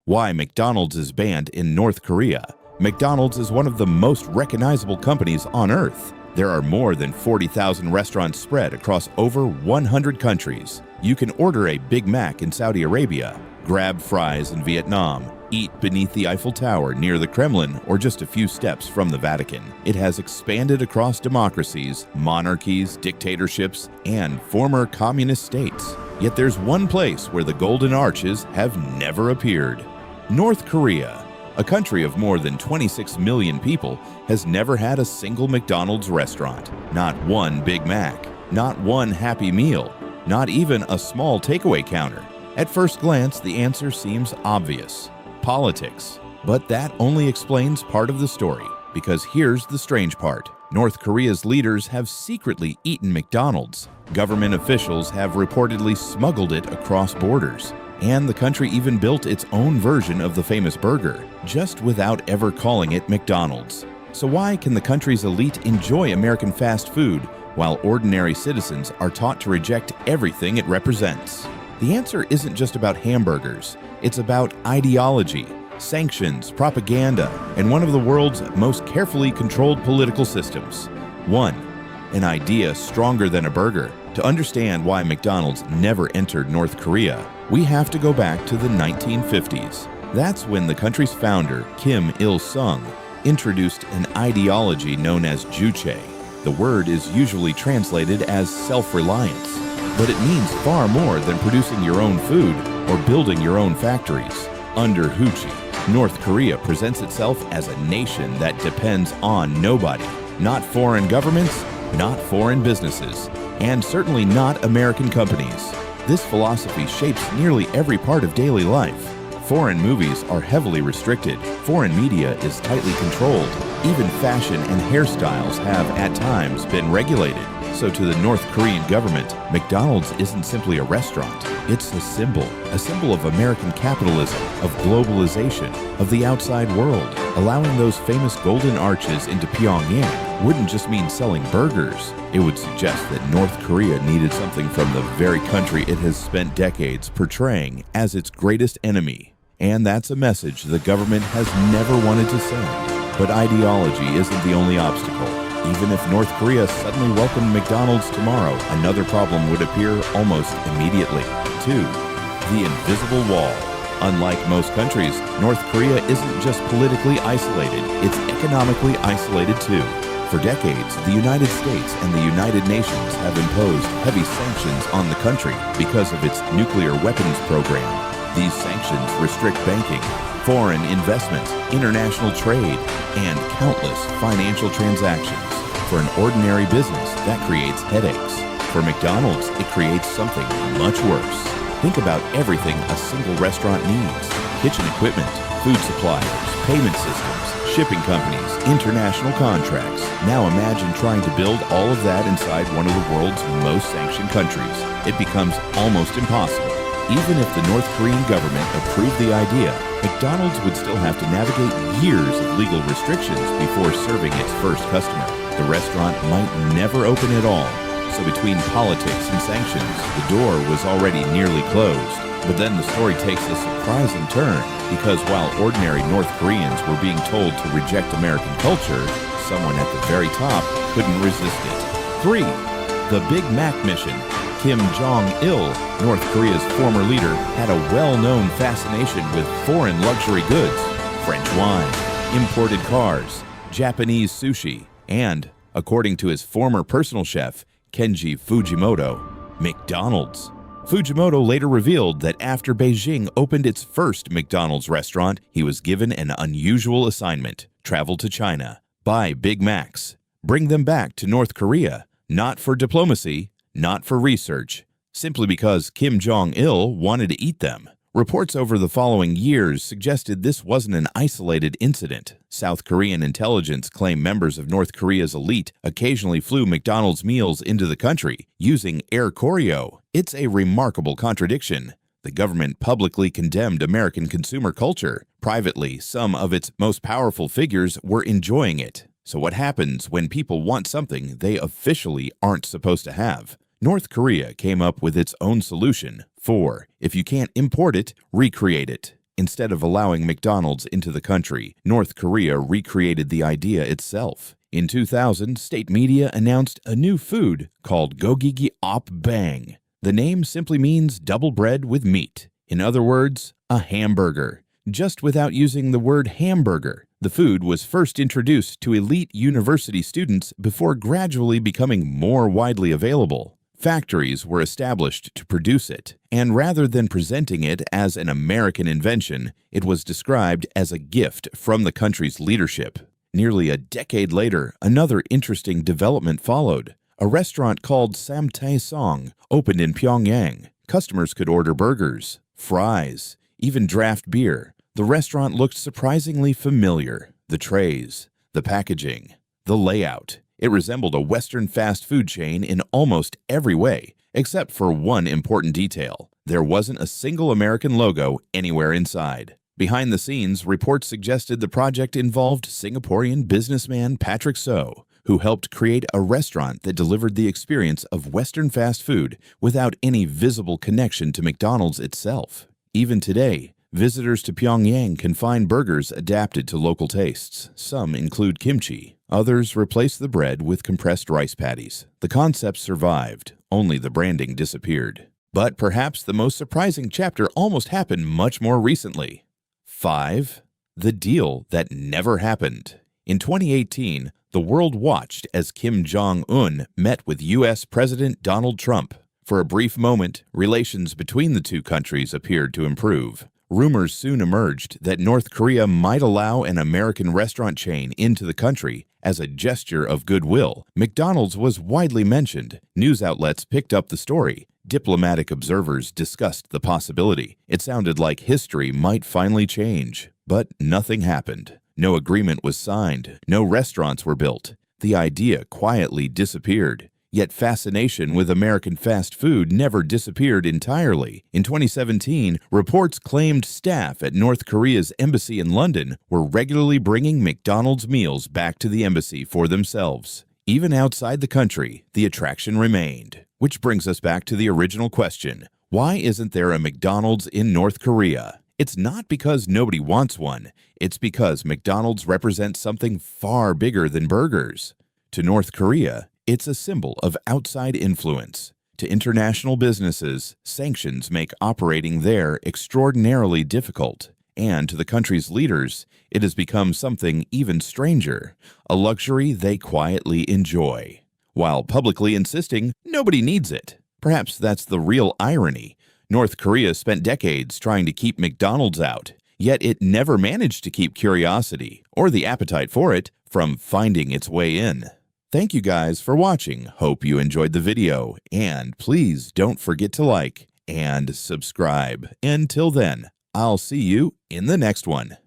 Why McDonald's is banned in North Korea. McDonald's is one of the most recognizable companies on Earth. There are more than 40,000 restaurants spread across over 100 countries. You can order a Big Mac in Saudi Arabia, grab fries in Vietnam, eat beneath the Eiffel Tower near the Kremlin, or just a few steps from the Vatican. It has expanded across democracies, monarchies, dictatorships, and former communist states. Yet there's one place where the golden arches have never appeared. North Korea, a country of more than 26 million people, has never had a single McDonald's restaurant. Not one Big Mac, not one Happy Meal, not even a small takeaway counter. At first glance, the answer seems obvious: politics. But that only explains part of the story, because here's the strange part. North Korea's leaders have secretly eaten McDonald's. Government officials have reportedly smuggled it across borders. And the country even built its own version of the famous burger, just without ever calling it McDonald's. So why can the country's elite enjoy American fast food, while ordinary citizens are taught to reject everything it represents? The answer isn't just about hamburgers. It's about ideology, sanctions, propaganda, and one of the world's most carefully controlled political systems. One, an idea stronger than a burger. To understand why McDonald's never entered North Korea, we have to go back to the 1950s. That's when the country's founder, Kim Il-sung, introduced an ideology known as juche. The word is usually translated as self-reliance, but it means far more than producing your own food or building your own factories. Under Juche, North Korea presents itself as a nation that depends on nobody. Not foreign governments, not foreign businesses, and certainly not American companies. This philosophy shapes nearly every part of daily life. Foreign movies are heavily restricted. Foreign media is tightly controlled. Even fashion and hairstyles have, at times, been regulated. So to the North Korean government, McDonald's isn't simply a restaurant. It's a symbol of American capitalism, of globalization, of the outside world. Allowing those famous golden arches into Pyongyang wouldn't just mean selling burgers. It would suggest that North Korea needed something from the very country it has spent decades portraying as its greatest enemy. And that's a message the government has never wanted to send. But ideology isn't the only obstacle. Even if North Korea suddenly welcomed McDonald's tomorrow, another problem would appear almost immediately. 2. The invisible wall. Unlike most countries, North Korea isn't just politically isolated, it's economically isolated too. For decades, the United States and the United Nations have imposed heavy sanctions on the country because of its nuclear weapons program. These sanctions restrict banking, foreign investment, international trade, and countless financial transactions. For an ordinary business, that creates headaches. For McDonald's, it creates something much worse. Think about everything a single restaurant needs: kitchen equipment, food suppliers, payment systems, shipping companies, international contracts. Now imagine trying to build all of that inside one of the world's most sanctioned countries. It becomes almost impossible. Even if the North Korean government approved the idea, McDonald's would still have to navigate years of legal restrictions before serving its first customer. The restaurant might never open at all. So between politics and sanctions, the door was already nearly closed. But then the story takes a surprising turn, because while ordinary North Koreans were being told to reject American culture, someone at the very top couldn't resist it. 3. The Big Mac mission. Kim Jong-il, North Korea's former leader, had a well-known fascination with foreign luxury goods: French wine, imported cars, Japanese sushi, and, according to his former personal chef, Kenji Fujimoto, McDonald's. Fujimoto later revealed that after Beijing opened its first McDonald's restaurant, he was given an unusual assignment: travel to China, buy Big Macs, bring them back to North Korea, not for diplomacy, not for research, simply because Kim Jong-il wanted to eat them. Reports over the following years suggested this wasn't an isolated incident. South Korean intelligence claimed members of North Korea's elite occasionally flew McDonald's meals into the country using air choreo. It's a remarkable contradiction. The government publicly condemned American consumer culture. Privately, some of its most powerful figures were enjoying it. So what happens when people want something they officially aren't supposed to have? North Korea came up with its own solution. 4. If you can't import it, recreate it. Instead of allowing McDonald's into the country, North Korea recreated the idea itself. In 2000, state media announced a new food called Gogigi Op Bang. The name simply means double bread with meat. In other words, a hamburger. Just without using the word hamburger, the food was first introduced to elite university students before gradually becoming more widely available. Factories were established to produce it, and rather than presenting it as an American invention, it was described as a gift from the country's leadership. Nearly a decade later, another interesting development followed. A restaurant called Samtae-song opened in Pyongyang. Customers could order burgers, fries, even draft beer. The restaurant looked surprisingly familiar. The trays, the packaging, the layout. It resembled a Western fast food chain in almost every way, except for one important detail. There wasn't a single American logo anywhere inside. Behind the scenes, reports suggested the project involved Singaporean businessman Patrick So, who helped create a restaurant that delivered the experience of Western fast food without any visible connection to McDonald's itself. Even today, visitors to Pyongyang can find burgers adapted to local tastes. Some include kimchi. Others replace the bread with compressed rice patties. The concept survived, only the branding disappeared. But perhaps the most surprising chapter almost happened much more recently. 5. The deal that never happened. In 2018, the world watched as Kim Jong-un met with U.S. President Donald Trump. For a brief moment, relations between the two countries appeared to improve. Rumors soon emerged that North Korea might allow an American restaurant chain into the country as a gesture of goodwill. McDonald's was widely mentioned. News outlets picked up the story. Diplomatic observers discussed the possibility. It sounded like history might finally change. But nothing happened. No agreement was signed. No restaurants were built. The idea quietly disappeared. Yet fascination with American fast food never disappeared entirely. In 2017, reports claimed staff at North Korea's embassy in London were regularly bringing McDonald's meals back to the embassy for themselves. Even outside the country, the attraction remained. Which brings us back to the original question: why isn't there a McDonald's in North Korea? It's not because nobody wants one. It's because McDonald's represents something far bigger than burgers. To North Korea, it's a symbol of outside influence. To international businesses, sanctions make operating there extraordinarily difficult. And to the country's leaders, it has become something even stranger, a luxury they quietly enjoy, while publicly insisting nobody needs it. Perhaps that's the real irony. North Korea spent decades trying to keep McDonald's out, yet it never managed to keep curiosity, or the appetite for it, from finding its way in. Thank you guys for watching. Hope you enjoyed the video, and please don't forget to like and subscribe. Until then, I'll see you in the next one.